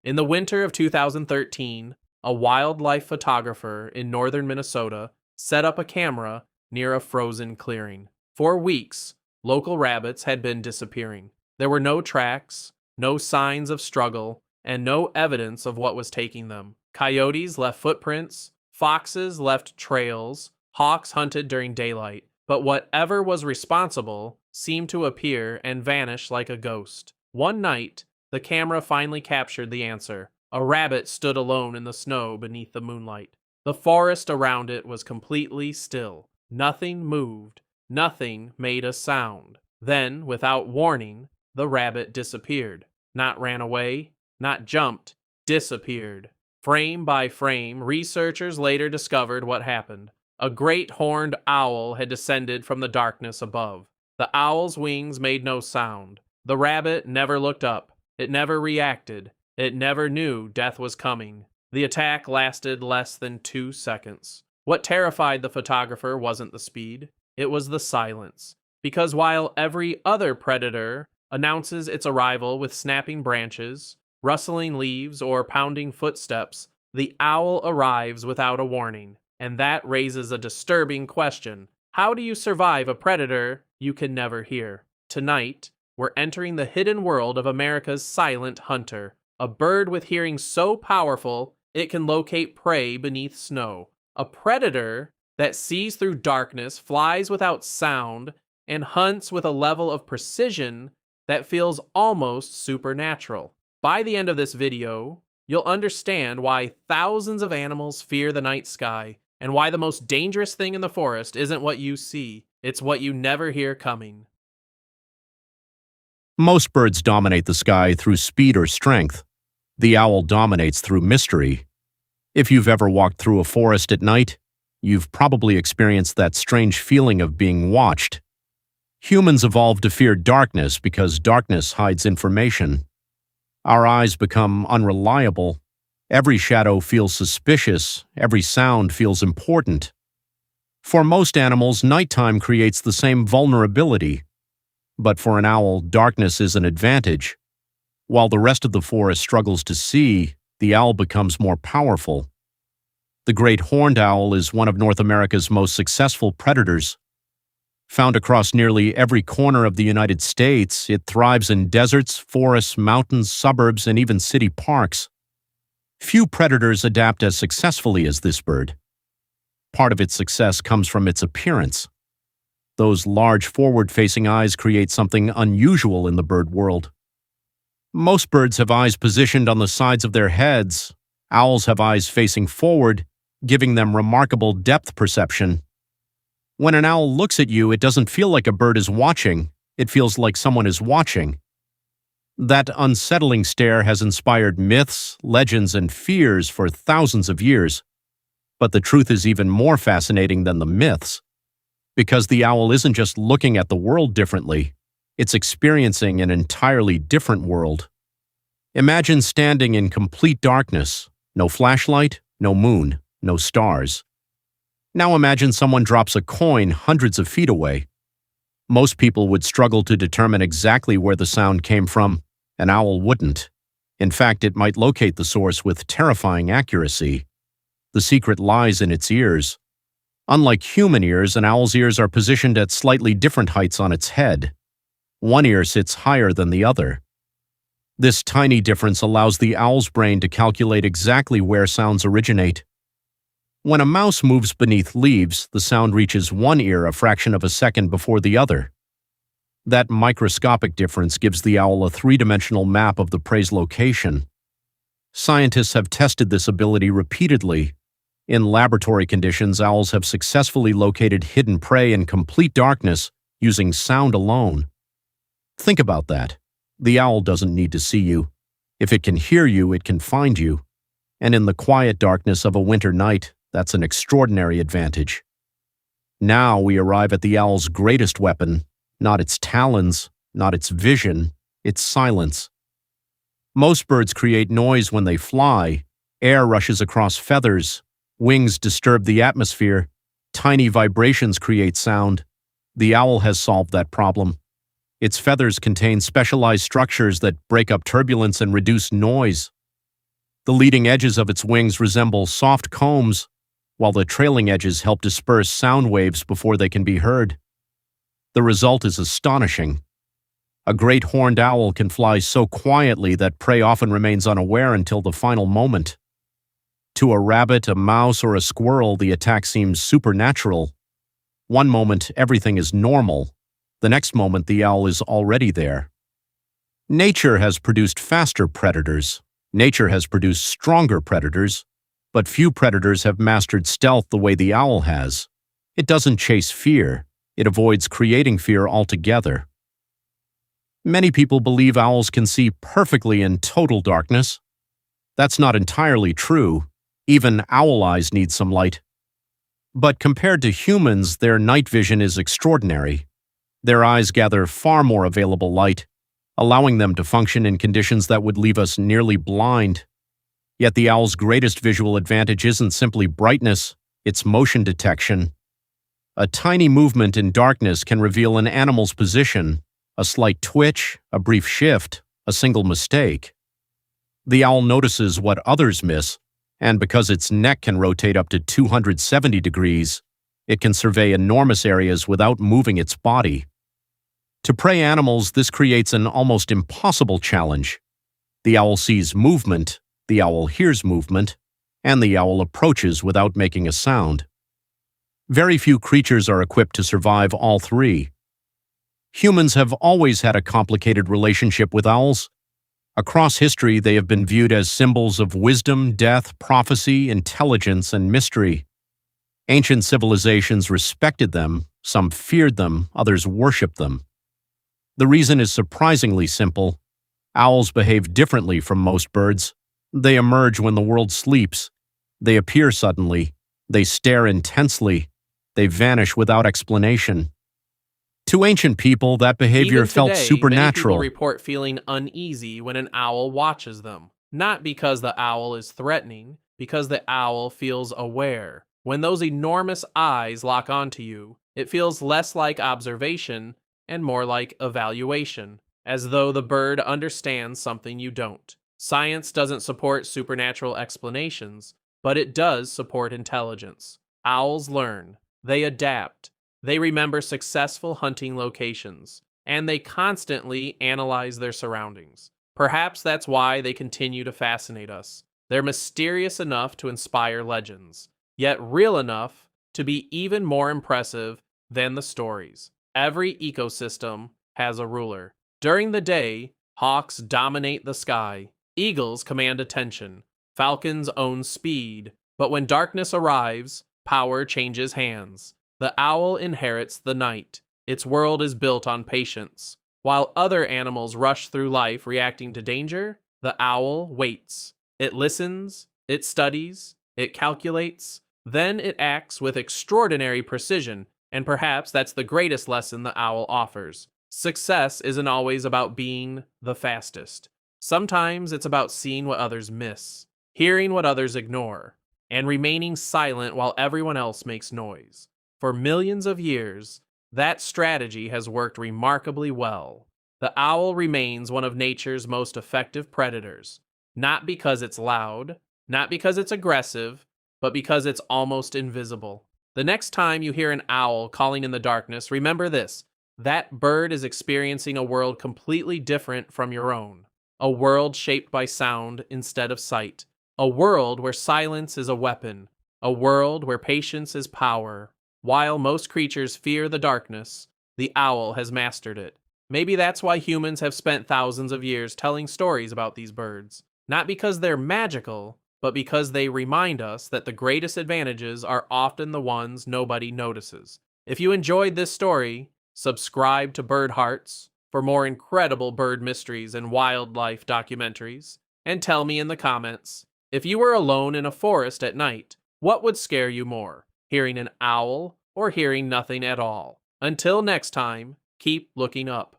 In the winter of 2013, a wildlife photographer in northern Minnesota set up a camera near a frozen clearing. For weeks, local rabbits had been disappearing. There were no tracks, no signs of struggle, and no evidence of what was taking them. Coyotes left footprints, foxes left trails, hawks hunted during daylight, but whatever was responsible seemed to appear and vanish like a ghost. One night, the camera finally captured the answer. A rabbit stood alone in the snow beneath the moonlight. The forest around it was completely still. Nothing moved. Nothing made a sound. Then, without warning, the rabbit disappeared. Not ran away, not jumped, disappeared. Frame by frame, researchers later discovered what happened. A great horned owl had descended from the darkness above. The owl's wings made no sound. The rabbit never looked up. It never reacted. It never knew death was coming. The attack lasted less than 2 seconds. What terrified the photographer wasn't the speed, it was the silence. Because while every other predator announces its arrival with snapping branches, rustling leaves, or pounding footsteps, the owl arrives without a warning. And that raises a disturbing question. How do you survive a predator you can never hear? Tonight, we're entering the hidden world of America's silent hunter, a bird with hearing so powerful it can locate prey beneath snow. A predator that sees through darkness, flies without sound, and hunts with a level of precision that feels almost supernatural. By the end of this video, you'll understand why thousands of animals fear the night sky, and why the most dangerous thing in the forest isn't what you see, it's what you never hear coming. Most birds dominate the sky through speed or strength. The owl dominates through mystery. If you've ever walked through a forest at night, you've probably experienced that strange feeling of being watched. Humans evolved to fear darkness because darkness hides information. Our eyes become unreliable. Every shadow feels suspicious. Every sound feels important. For most animals, nighttime creates the same vulnerability. But for an owl, darkness is an advantage. While the rest of the forest struggles to see, the owl becomes more powerful. The great horned owl is one of North America's most successful predators. Found across nearly every corner of the United States, it thrives in deserts, forests, mountains, suburbs, and even city parks. Few predators adapt as successfully as this bird. Part of its success comes from its appearance. Those large forward-facing eyes create something unusual in the bird world. Most birds have eyes positioned on the sides of their heads. Owls have eyes facing forward, giving them remarkable depth perception. When an owl looks at you, it doesn't feel like a bird is watching. It feels like someone is watching. That unsettling stare has inspired myths, legends, and fears for thousands of years. But the truth is even more fascinating than the myths. Because the owl isn't just looking at the world differently, it's experiencing an entirely different world. Imagine standing in complete darkness, no flashlight, no moon, no stars. Now imagine someone drops a coin hundreds of feet away. Most people would struggle to determine exactly where the sound came from. An owl wouldn't. In fact, it might locate the source with terrifying accuracy. The secret lies in its ears. Unlike human ears, an owl's ears are positioned at slightly different heights on its head. One ear sits higher than the other. This tiny difference allows the owl's brain to calculate exactly where sounds originate. When a mouse moves beneath leaves, the sound reaches one ear a fraction of a second before the other. That microscopic difference gives the owl a three-dimensional map of the prey's location. Scientists have tested this ability repeatedly. In laboratory conditions, owls have successfully located hidden prey in complete darkness using sound alone. Think about that. The owl doesn't need to see you. If it can hear you, it can find you. And in the quiet darkness of a winter night, that's an extraordinary advantage. Now we arrive at the owl's greatest weapon, not its talons, not its vision, its silence. Most birds create noise when they fly. Air rushes across feathers. Wings disturb the atmosphere. Tiny vibrations create sound. The owl has solved that problem. Its feathers contain specialized structures that break up turbulence and reduce noise. The leading edges of its wings resemble soft combs, while the trailing edges help disperse sound waves before they can be heard. The result is astonishing. A great horned owl can fly so quietly that prey often remains unaware until the final moment. To a rabbit, a mouse, or a squirrel, the attack seems supernatural. One moment, everything is normal. The next moment, the owl is already there. Nature has produced faster predators. Nature has produced stronger predators. But few predators have mastered stealth the way the owl has. It doesn't chase fear. It avoids creating fear altogether. Many people believe owls can see perfectly in total darkness. That's not entirely true. Even owl eyes need some light. But compared to humans, their night vision is extraordinary. Their eyes gather far more available light, allowing them to function in conditions that would leave us nearly blind. Yet the owl's greatest visual advantage isn't simply brightness, it's motion detection. A tiny movement in darkness can reveal an animal's position. A slight twitch, a brief shift, a single mistake. The owl notices what others miss, and because its neck can rotate up to 270 degrees, it can survey enormous areas without moving its body. To prey animals, this creates an almost impossible challenge. The owl sees movement, the owl hears movement, and the owl approaches without making a sound. Very few creatures are equipped to survive all three. Humans have always had a complicated relationship with owls. Across history, they have been viewed as symbols of wisdom, death, prophecy, intelligence, and mystery. Ancient civilizations respected them, some feared them, others worshipped them. The reason is surprisingly simple. Owls behave differently from most birds. They emerge when the world sleeps. They appear suddenly. They stare intensely. They vanish without explanation. To ancient people, that behavior Even felt today, supernatural. many people report feeling uneasy when an owl watches them. Not because the owl is threatening, because the owl feels aware. When those enormous eyes lock onto you, it feels less like observation and more like evaluation, as though the bird understands something you don't. Science doesn't support supernatural explanations, but it does support intelligence. Owls learn, they adapt, they remember successful hunting locations, and they constantly analyze their surroundings. Perhaps that's why they continue to fascinate us. They're mysterious enough to inspire legends, yet real enough to be even more impressive than the stories. Every ecosystem has a ruler. During the day, hawks dominate the sky, eagles command attention, falcons own speed, but when darkness arrives, power changes hands. The owl inherits the night. Its world is built on patience. While other animals rush through life reacting to danger, the owl waits. It listens, it studies, it calculates, then it acts with extraordinary precision, and perhaps that's the greatest lesson the owl offers. Success isn't always about being the fastest. Sometimes it's about seeing what others miss, hearing what others ignore, and remaining silent while everyone else makes noise. For millions of years, that strategy has worked remarkably well. The owl remains one of nature's most effective predators, not because it's loud, not because it's aggressive, but because it's almost invisible. The next time you hear an owl calling in the darkness, remember this: that bird is experiencing a world completely different from your own. A world shaped by sound instead of sight. A world where silence is a weapon. A world where patience is power. While most creatures fear the darkness, the owl has mastered it. Maybe that's why humans have spent thousands of years telling stories about these birds. Not because they're magical, but because they remind us that the greatest advantages are often the ones nobody notices. If you enjoyed this story, subscribe to Birdhearts for more incredible bird mysteries and wildlife documentaries, and tell me in the comments, if you were alone in a forest at night, what would scare you more? Hearing an owl or hearing nothing at all? Until next time, keep looking up.